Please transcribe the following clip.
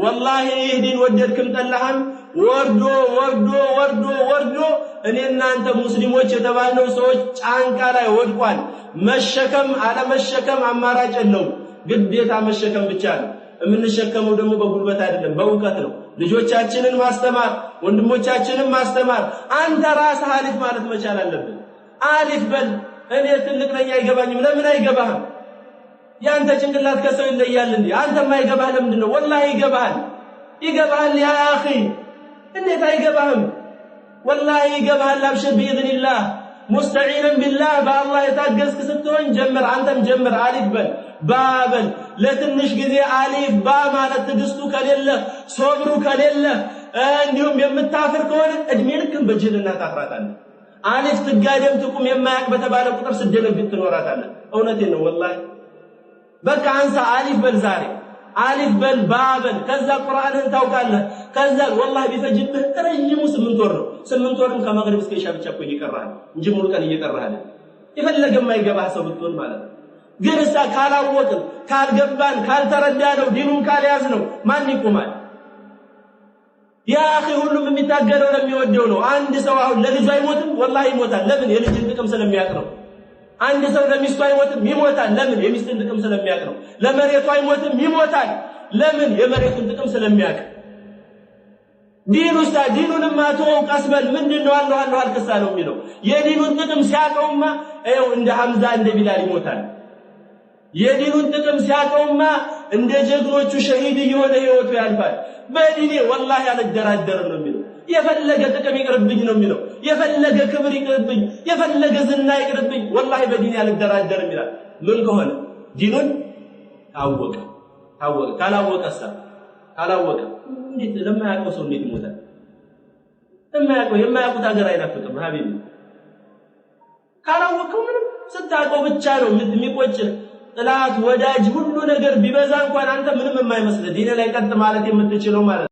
والله يهدين ወደድክም ጠላህም ወርዶ እኔና አንተ ሙስሊሞች የተባልነው ሰዎች ጫንቃ ላይ ወድቋል መሸከም አለመሸከም አማራጭ ነው ግዴታ መሸከም ብቻ ነው እምንሸከመው ደግሞ በጉልበት አይደለም በእውቀት ነው ልጆቻችንን ማስተማር ወንድሞቻችንን ማስተማር አንተ ራስህ አሊፍ ማለት መቻል አለብን አሊፍ በል እኔ ትልቅ ነኝ አይገባኝም ለምን አይገባህም ያንተ ጭንቅላት ከሰው ይለያል እንዴ አንተ ማይገባህ ለምንድን ነው والله ይገባሃል ያ اخي እንዴት አይገባህም والله ይገባሃል አብሽር باذن الله مستعينا بالله بالله يتاجزك ስትሆን ጀምር አንተም ጀምር አሊፍ በል ባበል ለትንሽ ጊዜ አሊፍ ባ ማለት ትግስቱ ከሌለ ሶብሩ ከሌለ እንዲሁም የምታፍር ከሆነ እድሜ ልክም በጅልና ታፍራታለህ አሊፍ ትጋደም ትቁም የማያቅ በተባለ ቁጥር ስደነግጥ ትኖራታለህ እውነቴን ነው والله በቃ አንሳ አሊፍ በል ዛሬ አሊፍ በል ባበል ከዛ ቁርአንን ታውቃለህ ከዛ والله ቢፈጅብህ ረጅሙ 8 ወር ነው 8 ወርም ከመግሪብ እስከ ኢሻ ብቻ እኮ ይቀራል እንጂ ሙሉ ቀን ይቀራል ይፈልግ የማይገባህ ሰው ብትሆን ማለት ነው ግን እሳ ካላወቅን ካልገባን ካልተረዳነው ዲኑን ካልያዝ ነው ማን ይቆማል ያ اخي ሁሉም የሚታገለው ለሚወደው ነው አንድ ሰው አሁን ለልጅ አይሞትም والله ይሞታል ለምን የልጅን ጥቅም ስለሚያውቅ ነው አንድ ሰው ለሚስቱ አይሞትም ይሞታል ለምን የሚስትን ጥቅም ስለሚያውቅ ነው ለመሬቱ አይሞትም ይሞታል ለምን የመሬቱን ጥቅም ስለሚያውቅ ዲኑሳ ዲኑንማ ተወው ቀስበል ምንድነው አላህ አልከሳ ነው የሚለው የዲኑን ጥቅም ሲያቀውማ አይው እንደ ሐምዛ እንደ ቢላል ይሞታል የዲኑን ጥቅም ሲያቀውማ እንደ ጀግኖቹ ሸሂድ የሆነ ህይወቱ ያልፋል በዲኔ والله አልደራደር ነው የሚለው የፈለገ ጥቅም ይቅርብኝ ነው የሚለው የፈለገ ክብር ይቅርብኝ የፈለገ ዝና ይቅርብኝ والله በዲኔ አልደራደር ይላል ምን ከሆነ ዲኑን ታወቀ ካላወቀሳ ካላወቀ እንዴት ለማያውቀው ሰው እንዴት ይሞታል የማያውቁት ሀገር አይናፍቅም ሀቢብ ካላወቀው ምንም ስታውቀው ብቻ ነው የሚቆጭ ጥላት ወዳጅ ሁሉ ነገር ቢበዛ እንኳን አንተ ምንም የማይመስል ዲኔ ላይ ቀጥ ማለት የምትችለው ማለት